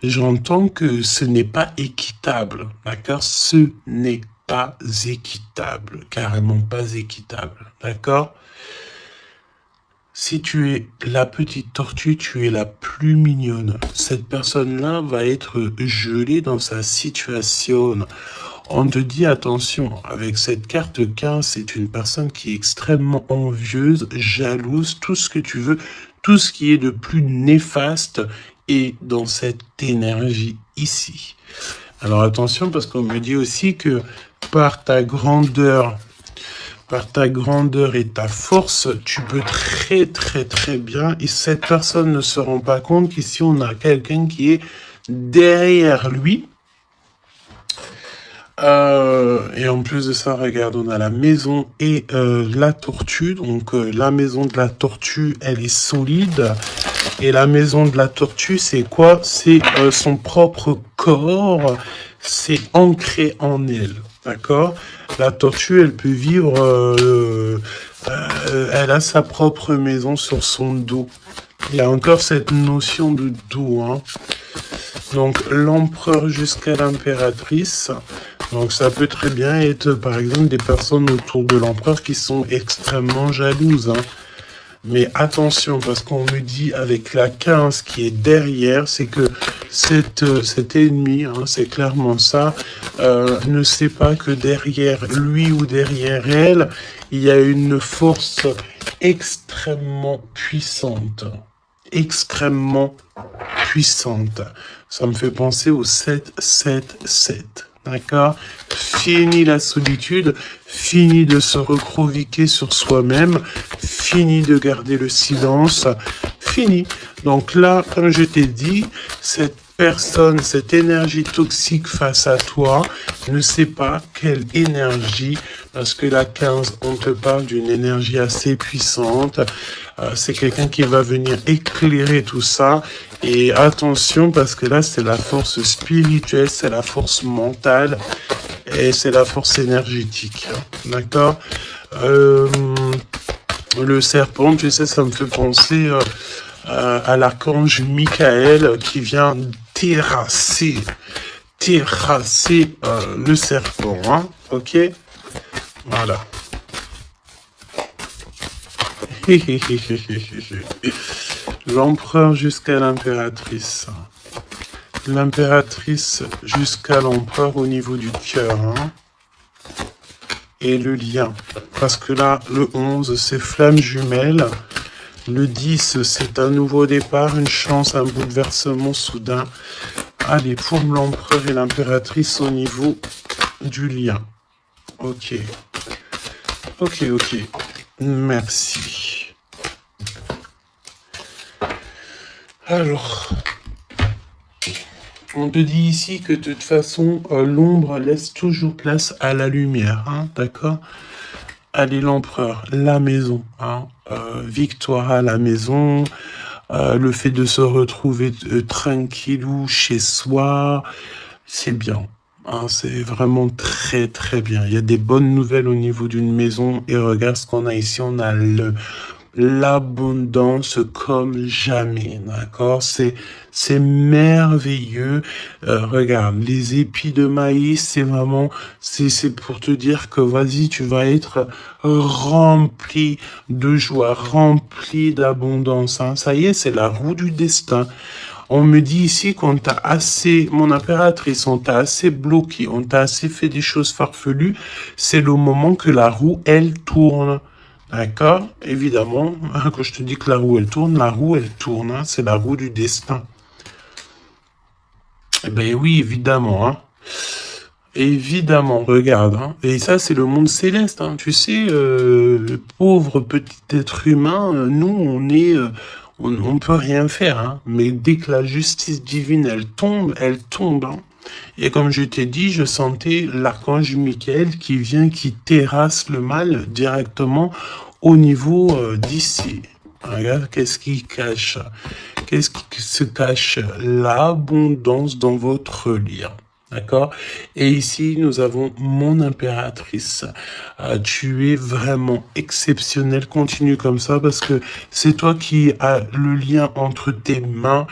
S1: j'entends que ce n'est pas équitable, d'accord? Ce n'est pas équitable, carrément pas équitable, d'accord? Si tu es la petite tortue, tu es la plus mignonne. Cette personne-là va être gelée dans sa situation. On te dit attention, avec cette carte 15, c'est une personne qui est extrêmement envieuse, jalouse, tout ce que tu veux, tout ce qui est de plus néfaste est dans cette énergie ici. Alors attention, parce qu'on me dit aussi que par ta grandeur et ta force, tu peux très bien, et cette personne ne se rend pas compte qu'ici on a quelqu'un qui est derrière lui. Et en plus de ça, regarde, on a la maison et la tortue. Donc la maison de la tortue, elle est solide. Et la maison de la tortue, c'est quoi? C'est son propre corps. C'est ancré en elle. D'accord? La tortue, elle peut vivre... elle a sa propre maison sur son dos. Il y a encore cette notion de dos, hein. Donc l'empereur jusqu'à l'impératrice. Donc ça peut très bien être par exemple des personnes autour de l'empereur qui sont extrêmement jalouses, hein. Mais attention, parce qu'on me dit avec la 15 qui est derrière, c'est que cet ennemi, hein, c'est clairement ça, ne sait pas que derrière lui ou derrière elle, il y a une force extrêmement puissante. Extrêmement puissante. Ça me fait penser au 7-7-7. D'accord? Fini la solitude, fini de se recroqueviller sur soi-même, fini de garder le silence, fini. Donc là, comme je t'ai dit, cette personne, cette énergie toxique face à toi, ne sait pas quelle énergie, parce que la 15, on te parle d'une énergie assez puissante. C'est quelqu'un qui va venir éclairer tout ça. Et attention, parce que là, c'est la force spirituelle, c'est la force mentale et c'est la force énergétique. D'accord? Le serpent, tu sais, ça me fait penser à l'archange Michael qui vient terrasser le serpent. Hein? Ok? Voilà. L'empereur jusqu'à l'impératrice. L'impératrice jusqu'à l'empereur au niveau du cœur. Hein. Et le lien. Parce que là, le 11, c'est flamme jumelle. Le 10, c'est un nouveau départ, une chance, un bouleversement soudain. Allez, pour l'empereur et l'impératrice au niveau du lien. Ok. Ok. Merci. Alors, on te dit ici que de toute façon, l'ombre laisse toujours place à la lumière, hein, d'accord? Allez, l'empereur, la maison, hein, victoire à la maison, le fait de se retrouver tranquillou chez soi, c'est bien. Hein, c'est vraiment très bien. Il y a des bonnes nouvelles au niveau d'une maison et regarde ce qu'on a ici. On a l'abondance comme jamais, d'accord? C'est merveilleux. Regarde, les épis de maïs, c'est vraiment, c'est pour te dire que vas-y, tu vas être rempli de joie, rempli d'abondance. Hein. Ça y est, c'est la roue du destin. On me dit ici qu'on t'a assez, mon impératrice, on t'a assez bloqué, on t'a assez fait des choses farfelues. C'est le moment que la roue, elle tourne. D'accord? Évidemment, quand je te dis que la roue, elle tourne, hein, c'est la roue du destin. Eh ben oui, évidemment, hein. Évidemment, regarde, hein. Et ça, c'est le monde céleste, hein. Tu sais, le pauvre petit être humain, nous, on est... on peut rien faire, hein. Mais dès que la justice divine, elle tombe, hein. Et comme je t'ai dit, je sentais l'archange Michael qui vient, qui terrasse le mal directement au niveau d'ici. Regarde, qu'est-ce qui cache? Qu'est-ce qui se cache? L'abondance dans votre lien. D'accord? Et ici, nous avons mon impératrice. Tu es vraiment exceptionnel. Continue comme ça parce que c'est toi qui as le lien entre tes mains.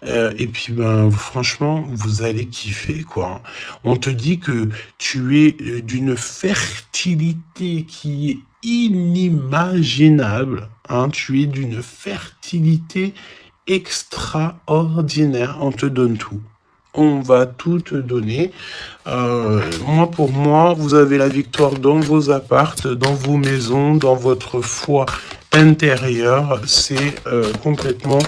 S1: Et puis, ben, franchement, vous allez kiffer, quoi. On te dit que tu es d'une fertilité qui est inimaginable. Hein? Tu es d'une fertilité extraordinaire. On te donne tout. On va tout te donner. Pour moi, vous avez la victoire dans vos appartes, dans vos maisons, dans votre foi intérieure. C'est complètement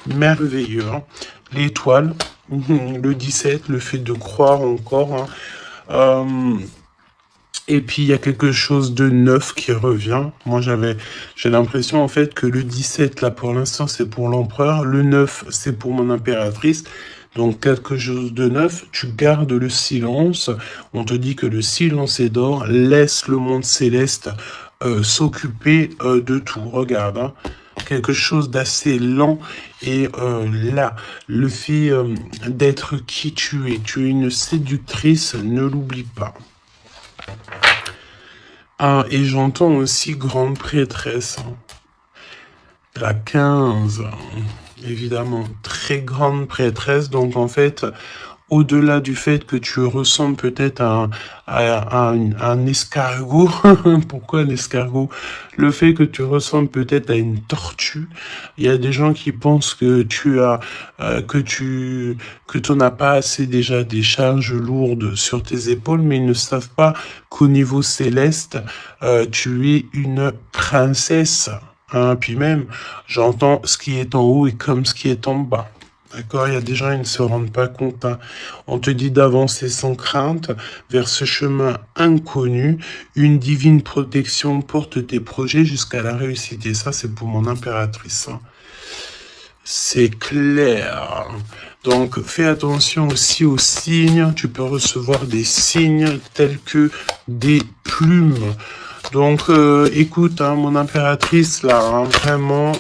S1: merveilleux. Hein. L'étoile, le 17, le fait de croire encore. Hein. Et puis, il y a quelque chose de neuf qui revient. Moi, j'ai l'impression, en fait, que le 17, là, pour l'instant, c'est pour l'empereur. Le 9, c'est pour mon impératrice. Donc, quelque chose de neuf. Tu gardes le silence. On te dit que le silence est d'or. Laisse le monde céleste s'occuper de tout. Regarde, hein. Quelque chose d'assez lent. Et là, le fait d'être qui tu es une séductrice, ne l'oublie pas. Ah, et j'entends aussi grande prêtresse. La 15, évidemment, très grande prêtresse. Donc, en fait, au-delà du fait que tu ressembles peut-être à un escargot, pourquoi un escargot? Le fait que tu ressembles peut-être à une tortue. Il y a des gens qui pensent que tu n'as pas assez déjà des charges lourdes sur tes épaules, mais ils ne savent pas qu'au niveau céleste, tu es une princesse. Hein, puis même, j'entends ce qui est en haut et comme ce qui est en bas. D'accord, il y a des gens, ils ne se rendent pas compte. Hein. On te dit d'avancer sans crainte vers ce chemin inconnu. Une divine protection porte tes projets jusqu'à la réussite. Et ça, c'est pour mon impératrice. Hein. C'est clair. Donc, fais attention aussi aux signes. Tu peux recevoir des signes tels que des plumes. Donc, écoute, hein, mon impératrice, là, hein, vraiment,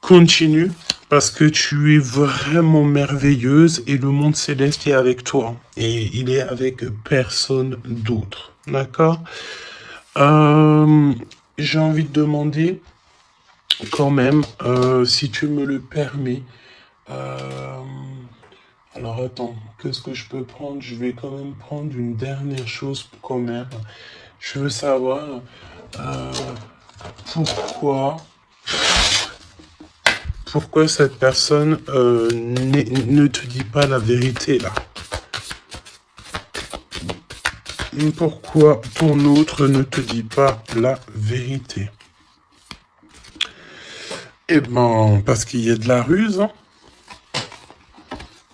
S1: continue. Parce que tu es vraiment merveilleuse et le monde céleste est avec toi. Et il est avec personne d'autre. D'accord? J'ai envie de demander, quand même, si tu me le permets. Alors attends, qu'est-ce que je peux prendre? Je vais quand même prendre une dernière chose quand même. Je veux savoir pourquoi cette personne ne te dit pas la vérité là. Pourquoi ton autre ne te dit pas la vérité? Eh ben, parce qu'il y a de la ruse. Hein.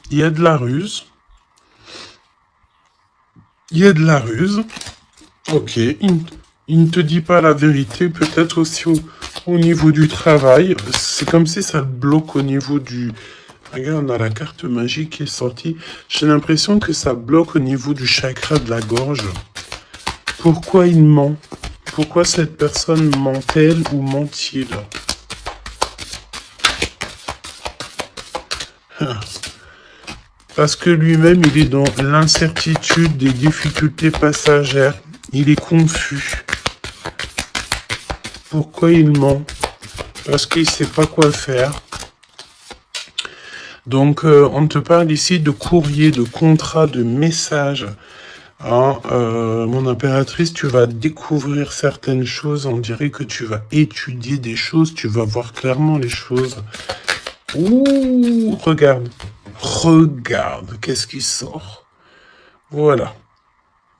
S1: Il y a de la ruse. Il y a de la ruse. Ok, il ne te dit pas la vérité, peut-être aussi au niveau du travail. C'est comme si ça le bloque au niveau du... Regarde, on a la carte magique qui est sortie. J'ai l'impression que ça bloque au niveau du chakra de la gorge. Pourquoi il ment? Pourquoi cette personne ment-elle ou ment-il? Parce que lui-même, il est dans l'incertitude des difficultés passagères. Il est confus. Pourquoi il ment? Parce qu'il ne sait pas quoi faire. Donc, on te parle ici de courrier, de contrat, de message. Hein, mon impératrice, tu vas découvrir certaines choses. On dirait que tu vas étudier des choses. Tu vas voir clairement les choses. Ouh, regarde. Regarde, qu'est-ce qui sort? Voilà.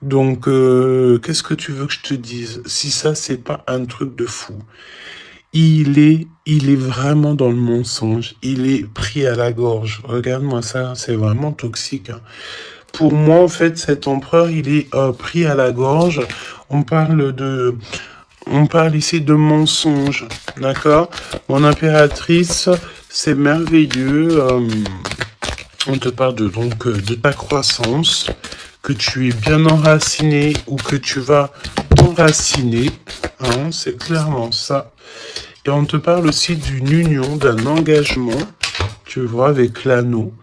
S1: Donc, qu'est-ce que tu veux que je te dise? Si ça, c'est pas un truc de fou. Il est vraiment dans le mensonge. Il est pris à la gorge. Regarde-moi ça, c'est vraiment toxique. Hein. Pour moi, en fait, cet empereur, il est pris à la gorge. On parle ici de mensonge, d'accord? Mon impératrice, c'est merveilleux. On te parle de ta croissance, que tu es bien enraciné ou que tu vas t'enraciner. Hein, c'est clairement ça. Et on te parle aussi d'une union, d'un engagement, tu vois, avec l'anneau.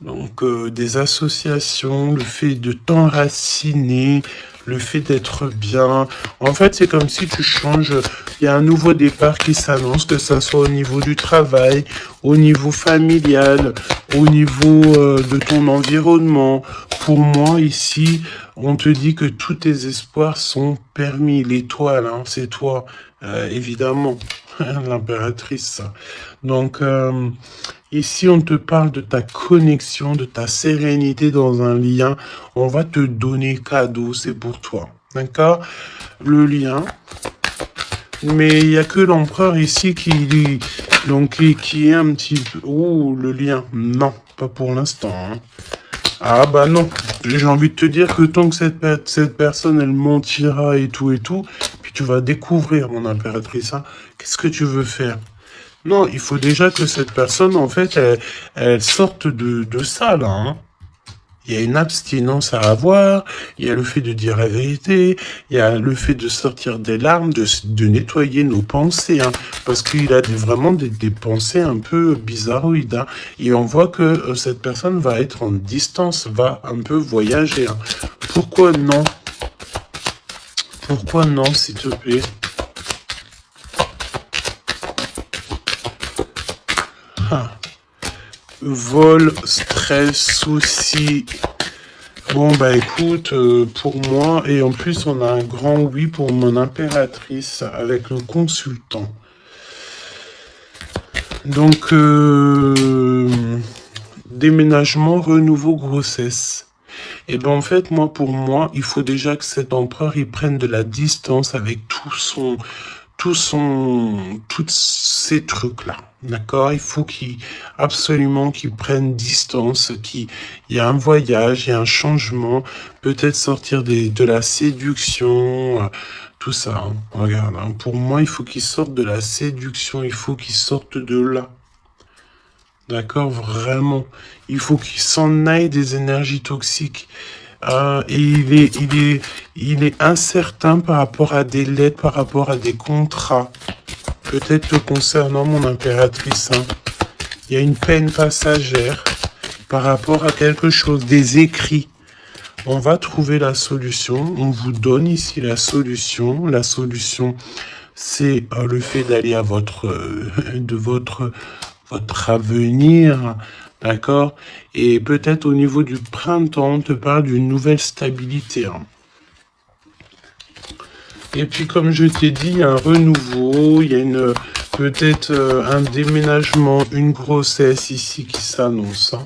S1: Donc, des associations, le fait de t'enraciner, le fait d'être bien. En fait, c'est comme si tu changes. Il y a un nouveau départ qui s'annonce, que ça soit au niveau du travail, au niveau familial, au niveau de ton environnement. Pour moi, ici, on te dit que tous tes espoirs sont permis. L'étoile, hein, c'est toi, évidemment, l'impératrice. Donc, ici, on te parle de ta connexion, de ta sérénité dans un lien. On va te donner cadeau, c'est pour toi. D'accord? Le lien. Mais il n'y a que l'empereur ici qui est un petit peu... Ouh, le lien. Non, pas pour l'instant. Hein. Ah bah non, j'ai envie de te dire que tant que cette personne, elle mentira et tout, puis tu vas découvrir, mon impératrice, hein, qu'est-ce que tu veux faire? Non, il faut déjà que cette personne, en fait, elle sorte de ça, là, hein. Il y a une abstinence à avoir, il y a le fait de dire la vérité, il y a le fait de sortir des larmes, de nettoyer nos pensées, hein, parce qu'il a vraiment des pensées un peu bizarroïdes. Hein, et on voit que cette personne va être en distance, va un peu voyager. Hein. Pourquoi non? Pourquoi non, s'il te plaît? Ah. Vol, stress, soucis. Bon, bah écoute, pour moi, et en plus on a un grand oui pour mon impératrice avec le consultant. Donc, déménagement, renouveau, grossesse. Et ben en fait, moi, pour moi, il faut déjà que cet empereur, il prenne de la distance avec tous ces trucs-là. D'accord? Il faut absolument qu'il prenne distance, il y a un voyage, il y a un changement, peut-être sortir de la séduction, tout ça. Hein. Regarde, hein. Pour moi, il faut qu'il sorte de la séduction, il faut qu'il sorte de là. D'accord? Vraiment. Il faut qu'il s'en aille des énergies toxiques. Et il est incertain par rapport à des lettres, par rapport à des contrats. Peut-être concernant mon impératrice. Hein. Il y a une peine passagère par rapport à quelque chose, des écrits. On va trouver la solution. On vous donne ici la solution. La solution, c'est le fait d'aller à votre avenir, d'accord? Et peut-être au niveau du printemps, on te parle d'une nouvelle stabilité. Hein. Et puis, comme je t'ai dit, il y a un renouveau, il y a peut-être un déménagement, une grossesse ici qui s'annonce. Hein.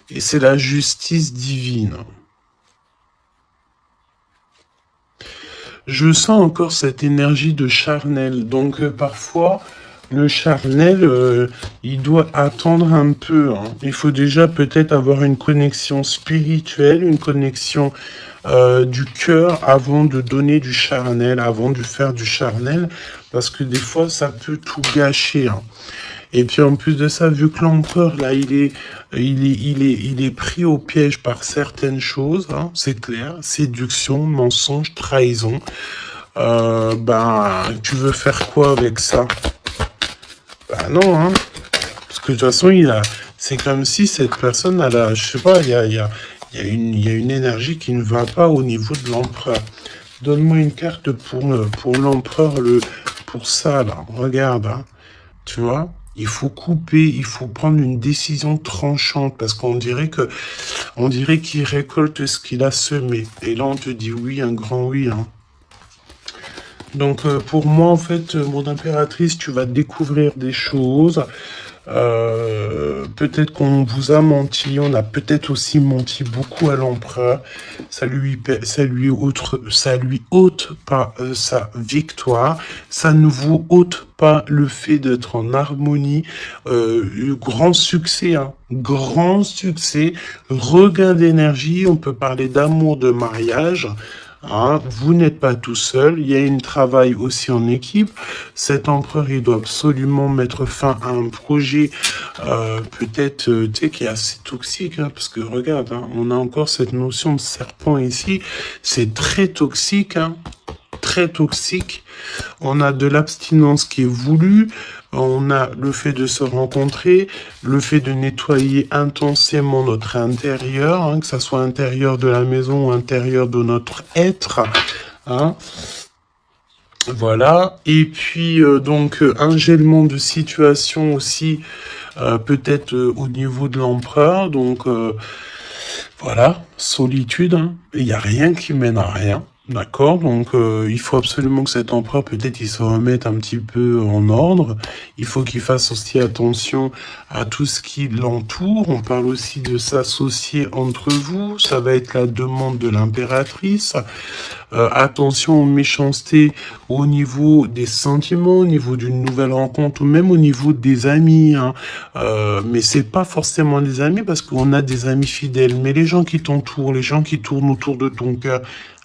S1: Et c'est la justice divine. Je sens encore cette énergie de charnel. Donc, parfois, le charnel, il doit attendre un peu. Hein. Il faut déjà peut-être avoir une connexion spirituelle, une connexion du cœur avant de donner du charnel, avant de faire du charnel, parce que des fois, ça peut tout gâcher. Hein. Et puis en plus de ça, vu que l'empereur là, il est pris au piège par certaines choses, hein, c'est clair, séduction, mensonge, trahison. Ben, tu veux faire quoi avec ça? Ben non, hein. Parce que de toute façon, c'est comme si cette personne, je sais pas, il y a une énergie qui ne va pas au niveau de l'empereur. Donne-moi une carte pour l'empereur, pour ça, là. Regarde, hein. Tu vois? Il faut couper, il faut prendre une décision tranchante parce qu'on dirait qu'il récolte ce qu'il a semé. Et là, on te dit oui, un grand oui, hein. Donc, pour moi, en fait, mon impératrice, tu vas découvrir des choses. Peut-être qu'on vous a menti, on a peut-être aussi menti beaucoup à l'empereur. Ça lui ôte pas sa victoire, ça ne vous ôte pas le fait d'être en harmonie. Grand succès, hein, grand succès, regain d'énergie. On peut parler d'amour, de mariage. Hein, vous n'êtes pas tout seul, il y a un travail aussi en équipe. Cet empereur, il doit absolument mettre fin à un projet, peut-être, tu sais, qui est assez toxique, hein, parce que regarde, hein, on a encore cette notion de serpent ici, c'est très toxique, hein, très toxique. On a de l'abstinence qui est voulue, on a le fait de se rencontrer, le fait de nettoyer intensément notre intérieur, hein, que ça soit intérieur de la maison ou intérieur de notre être. Hein. Voilà. Et puis, donc, un gèlement de situation aussi, peut-être au niveau de l'empereur. Donc, voilà, solitude. Hein. Il n'y a rien qui mène à rien. D'accord, donc il faut absolument que cet empereur, peut-être, il se remette un petit peu en ordre. Il faut qu'il fasse aussi attention à tout ce qui l'entoure. On parle aussi de s'associer entre vous. Ça va être la demande de l'impératrice. Attention aux méchancetés au niveau des sentiments, au niveau d'une nouvelle rencontre ou même au niveau des amis. Hein. Mais c'est pas forcément des amis parce qu'on a des amis fidèles. Mais les gens qui t'entourent, les gens qui tournent autour de ton cœur,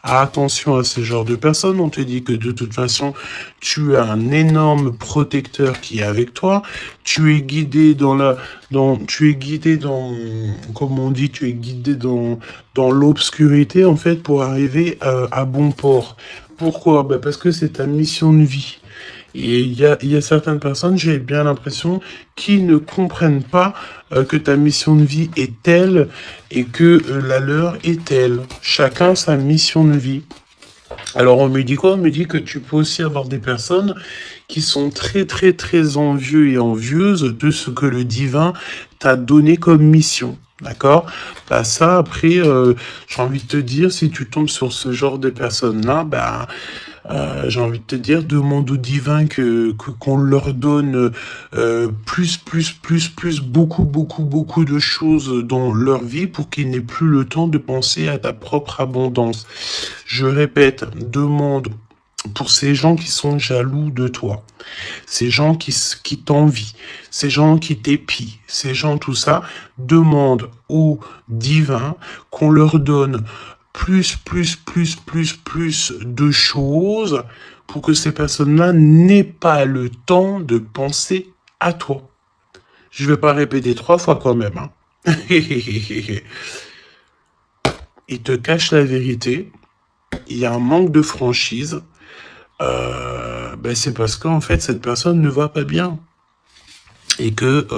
S1: attention à ce genre de personnes. On te dit que de toute façon, tu as un énorme protecteur qui est avec toi. Tu es guidé comme on dit, tu es guidé dans l'obscurité, en fait, pour arriver à bon port. Pourquoi? Ben parce que c'est ta mission de vie. Et il y a certaines personnes, j'ai bien l'impression, qui ne comprennent pas que ta mission de vie est telle et que la leur est telle. Chacun sa mission de vie. Alors on me dit quoi? On me dit que tu peux aussi avoir des personnes qui sont très très très envieux et envieuses de ce que le divin t'a donné comme mission. D'accord? Bah ça après, j'ai envie de te dire, si tu tombes sur ce genre de personnes-là, bah j'ai envie de te dire, demande au divin qu'on leur donne beaucoup de choses dans leur vie pour qu'ils n'aient plus le temps de penser à ta propre abondance. Je répète, demande pour ces gens qui sont jaloux de toi, ces gens qui t'envient, ces gens qui t'épient, ces gens tout ça, demande au divin qu'on leur donne plus de choses pour que ces personnes-là n'aient pas le temps de penser à toi. Je vais pas répéter 3 fois quand même. Hein. Il te cache la vérité. Il y a un manque de franchise. Ben c'est parce qu'en fait, cette personne ne va pas bien. Et que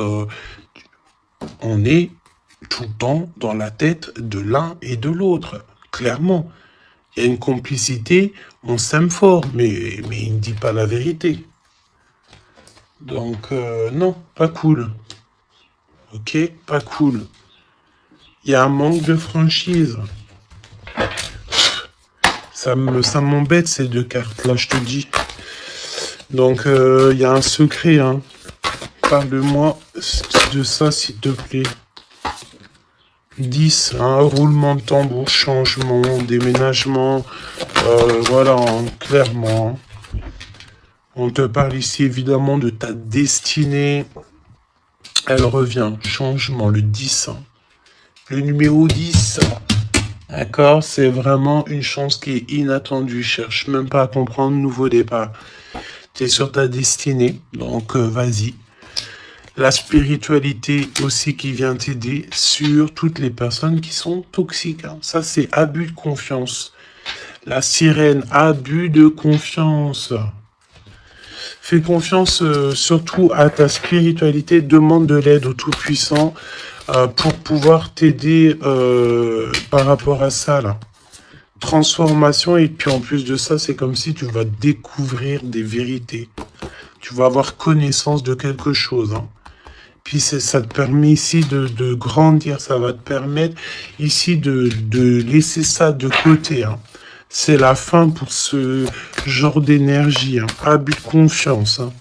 S1: on est tout le temps dans la tête de l'un et de l'autre. Clairement. Il y a une complicité, on s'aime fort, mais il ne dit pas la vérité. Donc, non, pas cool. Ok, pas cool. Il y a un manque de franchise. Ça m'embête ces 2 cartes-là, je te dis. Donc, il y a un secret, hein. Parle-moi de ça, s'il te plaît. 10, hein, roulement de tambour, changement, déménagement, voilà, hein, clairement. On te parle ici évidemment de ta destinée. Elle revient, changement, le 10. Le numéro 10. D'accord, c'est vraiment une chance qui est inattendue. Cherche même pas à comprendre, nouveau départ. Tu es sur ta destinée, donc vas-y. La spiritualité aussi qui vient t'aider sur toutes les personnes qui sont toxiques. Hein. Ça, c'est abus de confiance. La sirène, abus de confiance. Fais confiance surtout à ta spiritualité. Demande de l'aide au Tout-Puissant pour pouvoir t'aider par rapport à ça. Là. Transformation, et puis en plus de ça, c'est comme si tu vas découvrir des vérités. Tu vas avoir connaissance de quelque chose. Hein. Puis ça te permet ici de grandir, ça va te permettre ici de laisser ça de côté. Hein. C'est la fin pour ce genre d'énergie, hein. Abus de confiance. Hein.